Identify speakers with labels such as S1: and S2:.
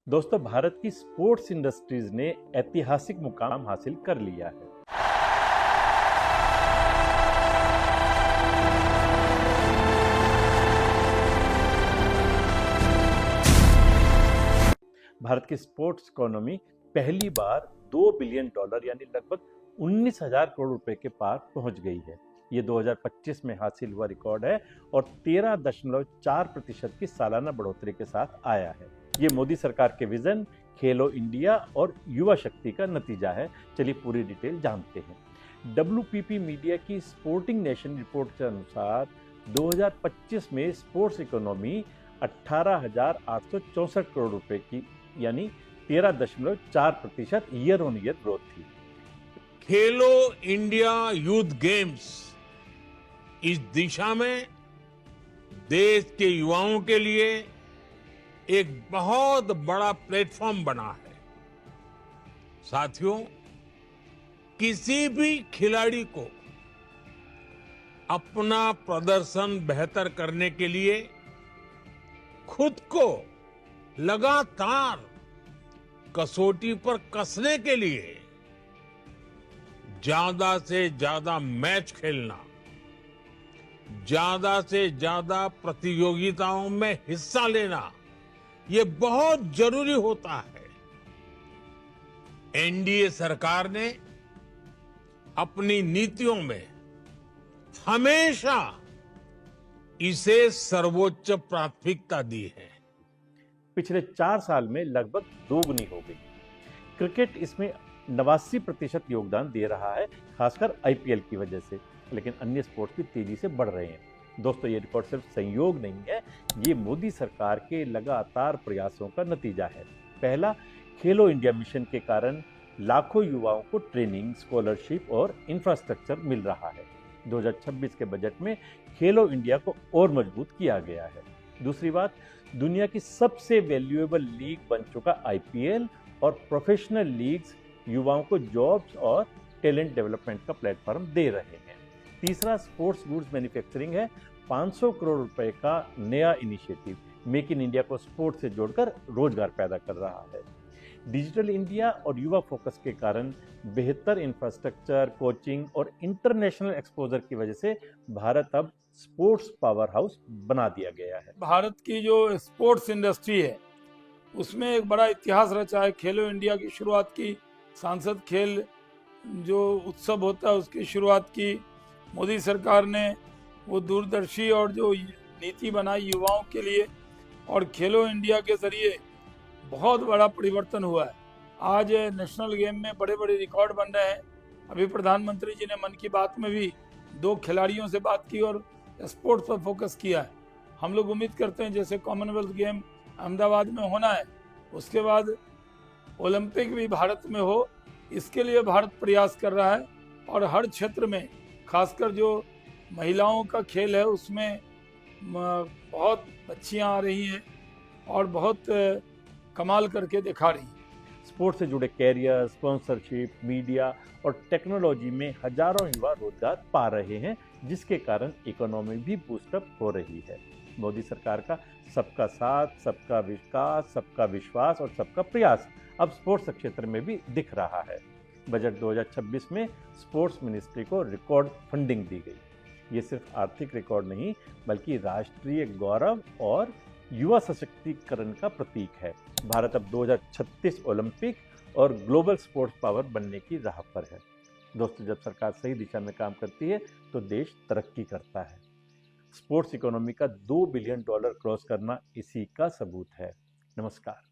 S1: दोस्तों, भारत की sports industries ने ऐतिहासिक मुकाम हासिल कर लिया है। भारत की स्पोर्ट्स इकोनॉमी पहली बार $2 बिलियन यानी लगभग 19,000 करोड़ रुपए के पार पहुंच गई है। ये 2025 में हासिल हुआ रिकॉर्ड है और 13.4% की सालाना बढ़ोतरी के साथ आया है। ये मोदी सरकार के विजन, खेलो इंडिया और युवा शक्ति का नतीजा है। चलिए पूरी डिटेल जानते हैं। WPP मीडिया की स्पोर्टिंग नेशन रिपोर्ट के अनुसार 2025 में स्पोर्ट्स इकोनॉमी 18,864 करोड़ रुपए की यानी 13.4% ईयर ऑन ईयर ग्रोथ थी।
S2: खेलो इंडिया यूथ गेम्स इस दिशा में देश के युवाओं के लिए एक बहुत बड़ा प्लेटफॉर्म बना है। साथियों, किसी भी खिलाड़ी को अपना प्रदर्शन बेहतर करने के लिए खुद को लगातार कसौटी पर कसने के लिए ज्यादा से ज्यादा मैच खेलना, ज्यादा से ज्यादा प्रतियोगिताओं में हिस्सा लेना, ये बहुत जरूरी होता है। एनडीए सरकार ने अपनी नीतियों में हमेशा इसे सर्वोच्च प्राथमिकता दी है।
S1: पिछले 4 साल में लगभग दोगुनी हो गई। क्रिकेट इसमें 89% योगदान दे रहा है, खासकर आईपीएल की वजह से, लेकिन अन्य स्पोर्ट्स भी तेजी से बढ़ रहे हैं। दोस्तों, ये रिकॉर्ड सिर्फ संयोग नहीं है, ये मोदी सरकार के लगातार प्रयासों का नतीजा है। पहला, खेलो इंडिया मिशन के कारण लाखों युवाओं को ट्रेनिंग, स्कॉलरशिप और इंफ्रास्ट्रक्चर मिल रहा है। 2026 के बजट में खेलो इंडिया को और मजबूत किया गया है। दूसरी बात, दुनिया की सबसे वैल्यूएबल लीग बन चुका आईपीएल और प्रोफेशनल लीग्स युवाओं को जॉब्स और टैलेंट डेवलपमेंट का प्लेटफॉर्म दे रहे हैं। तीसरा, स्पोर्ट्स गुड्स मैन्युफैक्चरिंग है। 500 करोड़ रुपए का नया इनिशिएटिव मेक इन इंडिया को स्पोर्ट्स से जोड़कर रोजगार पैदा कर रहा है। डिजिटल इंडिया और युवा फोकस के कारण बेहतर इंफ्रास्ट्रक्चर, कोचिंग और इंटरनेशनल एक्सपोजर की वजह से भारत अब स्पोर्ट्स पावर हाउस बना दिया गया है।
S3: भारत की जो स्पोर्ट्स इंडस्ट्री है उसमें एक बड़ा इतिहास रचा है। खेलो इंडिया की शुरुआत की, सांसद खेल जो उत्सव होता है उसकी शुरुआत की मोदी सरकार ने। वो दूरदर्शी और जो नीति बनाई युवाओं के लिए, और खेलो इंडिया के जरिए बहुत बड़ा परिवर्तन हुआ है। आज नेशनल गेम में बड़े बड़े रिकॉर्ड बन रहे हैं। अभी प्रधानमंत्री जी ने मन की बात में भी 2 खिलाड़ियों से बात की और स्पोर्ट्स पर फोकस किया है। हम लोग उम्मीद करते हैं जैसे कॉमनवेल्थ गेम अहमदाबाद में होना है, उसके बाद ओलंपिक भी भारत में हो, इसके लिए भारत प्रयास कर रहा है। और हर क्षेत्र में, खासकर जो महिलाओं का खेल है उसमें बहुत बच्चियां आ रही हैं और बहुत कमाल करके दिखा रही हैं।
S1: स्पोर्ट्स से जुड़े कैरियर, स्पॉन्सरशिप, मीडिया और टेक्नोलॉजी में हजारों युवा रोजगार पा रहे हैं, जिसके कारण इकोनॉमी भी बूस्टअप हो रही है। मोदी सरकार का सबका साथ, सबका विकास, सबका विश्वास और सबका प्रयास अब स्पोर्ट्स क्षेत्र में भी दिख रहा है। बजट 2026 में स्पोर्ट्स मिनिस्ट्री को रिकॉर्ड फंडिंग दी गई। ये सिर्फ आर्थिक रिकॉर्ड नहीं, बल्कि राष्ट्रीय गौरव और युवा सशक्तिकरण का प्रतीक है। भारत अब 2036 ओलंपिक और ग्लोबल स्पोर्ट्स पावर बनने की राह पर है। दोस्तों, जब सरकार सही दिशा में काम करती है तो देश तरक्की करता है। स्पोर्ट्स इकोनॉमी का $2 बिलियन क्रॉस करना इसी का सबूत है। नमस्कार।